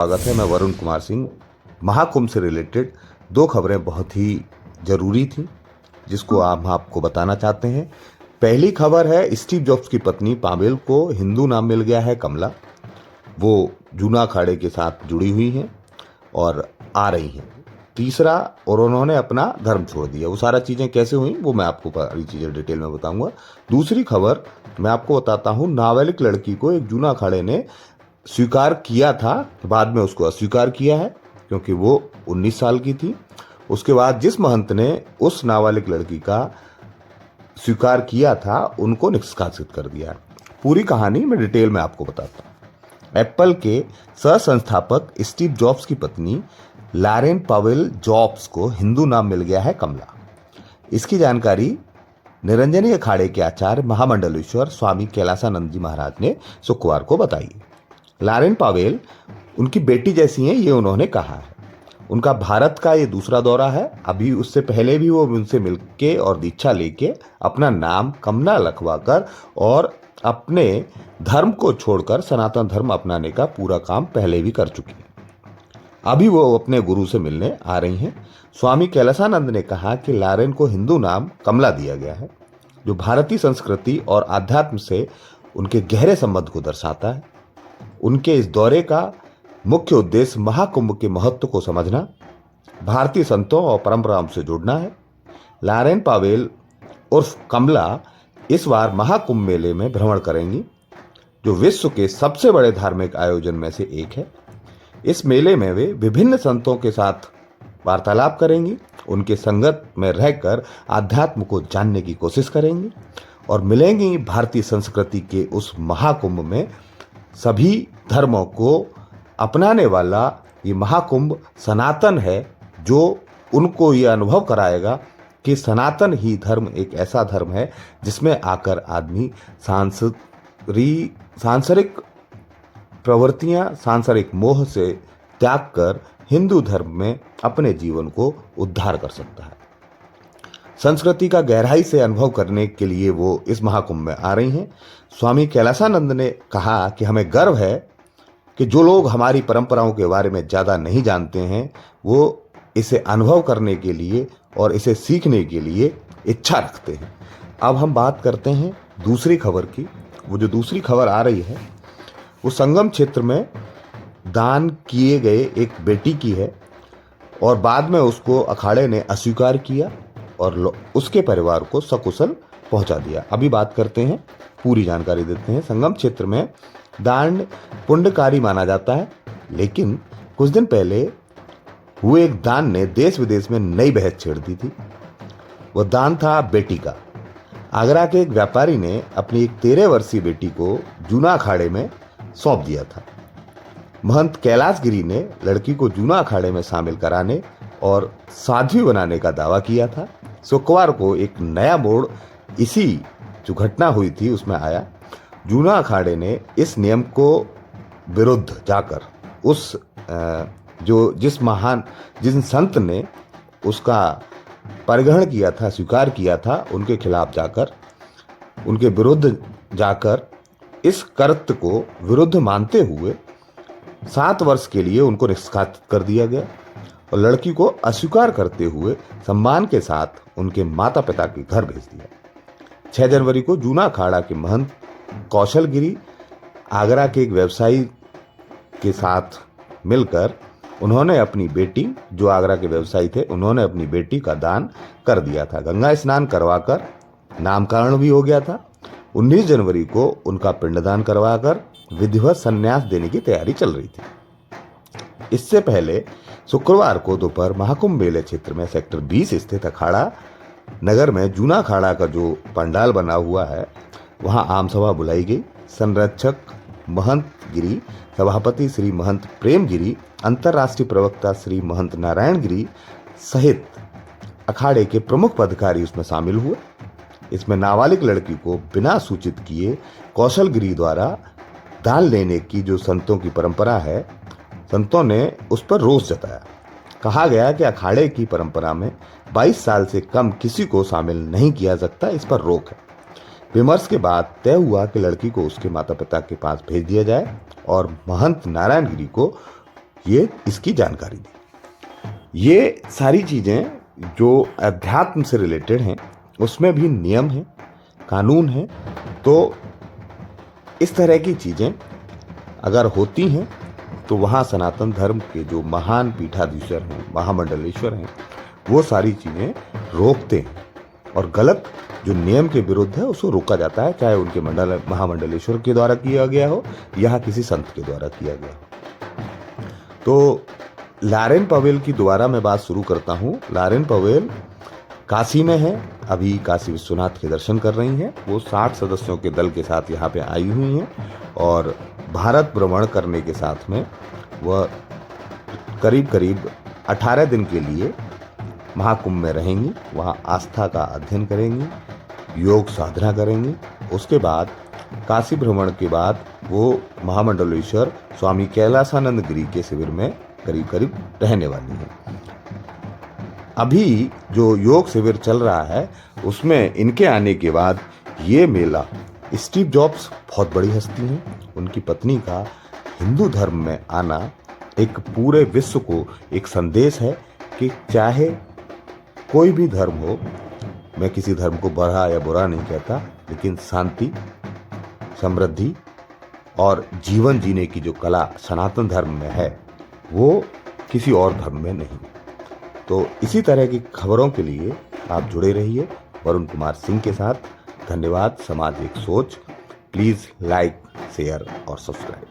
स्वागत है। मैं वरुण कुमार सिंह। महाकुंभ से रिलेटेड दो खबरें बहुत ही जरूरी थी जिसको हम आपको बताना चाहते हैं। पहली खबर है, स्टीव जॉब्स की पत्नी पामेल को हिंदू नाम मिल गया है कमला। वो जूना अखाड़े के साथ जुड़ी हुई हैं और आ रही हैं। तीसरा, और उन्होंने अपना धर्म छोड़ दिया। वो सारा चीज़ें कैसे हुई वो मैं आपको सारी चीज़ें डिटेल में बताऊंगा। दूसरी खबर मैं आपको बताता हूँ, नाबालिग लड़की को एक जूना अखाड़े ने स्वीकार किया था, बाद में उसको अस्वीकार किया है क्योंकि वो 19 साल की थी। उसके बाद जिस महंत ने उस नाबालिग लड़की का स्वीकार किया था उनको निष्कासित कर दिया। पूरी कहानी मैं डिटेल में आपको बताता हूँ। एप्पल के सह संस्थापक स्टीव जॉब्स की पत्नी लॉरेन पावेल जॉब्स को हिंदू नाम मिल गया है कमला। इसकी जानकारी निरंजनी अखाड़े के आचार्य महामंडलेश्वर स्वामी कैलासानंद जी महाराज ने शुक्रवार को बताई। लॉरेन पावेल उनकी बेटी जैसी हैं, ये उन्होंने कहा है। उनका भारत का ये दूसरा दौरा है। अभी उससे पहले भी वो उनसे मिलके और दीक्षा लेके अपना नाम कमला लखवाकर और अपने धर्म को छोड़कर सनातन धर्म अपनाने का पूरा काम पहले भी कर चुकी हैं। अभी वो अपने गुरु से मिलने आ रही हैं। स्वामी कैलासानंद ने कहा कि लॉरेन को हिंदू नाम कमला दिया गया है, जो भारतीय संस्कृति और आध्यात्म से उनके गहरे संबंध को दर्शाता है। उनके इस दौरे का मुख्य उद्देश्य महाकुंभ के महत्व को समझना, भारतीय संतों और परंपराओं से जुड़ना है। लॉरेन पावेल उर्फ कमला इस बार महाकुंभ मेले में भ्रमण करेंगी, जो विश्व के सबसे बड़े धार्मिक आयोजन में से एक है। इस मेले में वे विभिन्न संतों के साथ वार्तालाप करेंगी, उनके संगत में रहकर आध्यात्म को जानने की कोशिश करेंगी और मिलेंगी भारतीय संस्कृति के उस महाकुंभ में। सभी धर्मों को अपनाने वाला ये महाकुंभ सनातन है, जो उनको ये अनुभव कराएगा कि सनातन ही धर्म एक ऐसा धर्म है जिसमें आकर आदमी सांसारिक प्रवृत्तियां, सांसारिक मोह से त्याग कर हिंदू धर्म में अपने जीवन को उद्धार कर सकता है। संस्कृति का गहराई से अनुभव करने के लिए वो इस महाकुंभ में आ रही हैं। स्वामी कैलासानंद ने कहा कि हमें गर्व है कि जो लोग हमारी परंपराओं के बारे में ज़्यादा नहीं जानते हैं वो इसे अनुभव करने के लिए और इसे सीखने के लिए इच्छा रखते हैं। अब हम बात करते हैं दूसरी खबर की। वो जो दूसरी खबर आ रही है वो संगम क्षेत्र में दान किए गए एक बेटी की है और बाद में उसको अखाड़े ने अस्वीकार किया और उसके परिवार को सकुशल पहुंचा दिया। अभी बात करते हैं, पूरी जानकारी देते हैं। संगम क्षेत्र में दान पुण्यकारी माना जाता है, लेकिन कुछ दिन पहले हुए एक दान ने देश विदेश में नई बहस छेड़ दी थी। वह दान था बेटी का। आगरा के एक व्यापारी ने अपनी एक 13 वर्षीय बेटी को जूना अखाड़े में सौंप दिया था। महंत कैलाश गिरी ने लड़की को जूना अखाड़े में शामिल कराने और साध्वी बनाने का दावा किया था। शुक्रवार को एक नया मोड़ इसी जो घटना हुई थी उसमें आया। जूना अखाड़े ने इस नियम को विरुद्ध जाकर उस जिन संत ने उसका परिग्रहण किया था, स्वीकार किया था, उनके खिलाफ जाकर, उनके विरुद्ध जाकर इस कृत्य को विरुद्ध मानते हुए 7 वर्ष के लिए उनको निष्कासित कर दिया गया और लड़की को अस्वीकार करते हुए सम्मान के साथ उनके माता पिता के घर भेज दिया। 6 जनवरी को जूना अखाड़ा के महंत कौशल गिरी आगरा के एक व्यवसायी के साथ मिलकर उन्होंने अपनी बेटी, जो आगरा के व्यवसायी थे, उन्होंने अपनी बेटी का दान कर दिया था। गंगा स्नान करवाकर नामकरण भी हो गया था। 19 जनवरी को उनका पिंडदान करवाकर विधिवत संन्यास देने की तैयारी चल रही थी। इससे पहले शुक्रवार को दोपहर महाकुंभ मेले क्षेत्र में सेक्टर 20 स्थित अखाड़ा नगर में जूना अखाड़ा का जो पंडाल बना हुआ है वहां आम सभा बुलाई गई। संरक्षक महंत गिरी, सभापति श्री महंत प्रेम गिरी, अंतर्राष्ट्रीय प्रवक्ता श्री महंत नारायण गिरी सहित अखाड़े के प्रमुख पदाधिकारी उसमें शामिल हुए। इसमें नाबालिग लड़की को बिना सूचित किए कौशल गिरी द्वारा दान लेने की जो संतों की परंपरा है, संतों ने उस पर रोष जताया। कहा गया कि अखाड़े की परंपरा में 22 साल से कम किसी को शामिल नहीं किया सकता, इस पर रोक है। विमर्श के बाद तय हुआ कि लड़की को उसके माता पिता के पास भेज दिया जाए और महंत नारायण गिरी को ये इसकी जानकारी दी। ये सारी चीज़ें जो अध्यात्म से रिलेटेड हैं, उसमें भी नियम है, कानून है। तो इस तरह की चीज़ें अगर होती हैं तो वहाँ सनातन धर्म के जो महान पीठाधीश्वर हैं, महामंडलेश्वर हैं, वो सारी चीज़ें रोकते हैं और गलत जो नियम के विरुद्ध है उसको रोका जाता है, चाहे उनके महामंडलेश्वर के द्वारा किया गया हो या किसी संत के द्वारा किया गया हो। तो लॉरेन पावेल की दोबारा मैं बात शुरू करता हूँ। लॉरेन पावेल काशी में है, अभी काशी विश्वनाथ के दर्शन कर रही हैं। वो 60 सदस्यों के दल के साथ यहाँ पे आई हुई हैं और भारत भ्रमण करने के साथ में वह करीब करीब 18 दिन के लिए महाकुंभ में रहेंगी। वहाँ आस्था का अध्ययन करेंगी, योग साधना करेंगी। उसके बाद काशी भ्रमण के बाद वो महामंडलेश्वर स्वामी कैलासानंद गिरी के शिविर में करीब करीब रहने वाली हैं। अभी जो योग शिविर चल रहा है उसमें इनके आने के बाद ये मेला, स्टीव जॉब्स बहुत बड़ी हस्ती हैं, उनकी पत्नी का हिंदू धर्म में आना एक पूरे विश्व को एक संदेश है कि चाहे कोई भी धर्म हो, मैं किसी धर्म को बढ़ा या बुरा नहीं कहता, लेकिन शांति, समृद्धि और जीवन जीने की जो कला सनातन धर्म में है वो किसी और धर्म में नहीं। तो इसी तरह की खबरों के लिए आप जुड़े रहिए वरुण कुमार सिंह के साथ। धन्यवाद। समाज एक सोच। प्लीज़ लाइक, शेयर और सब्सक्राइब।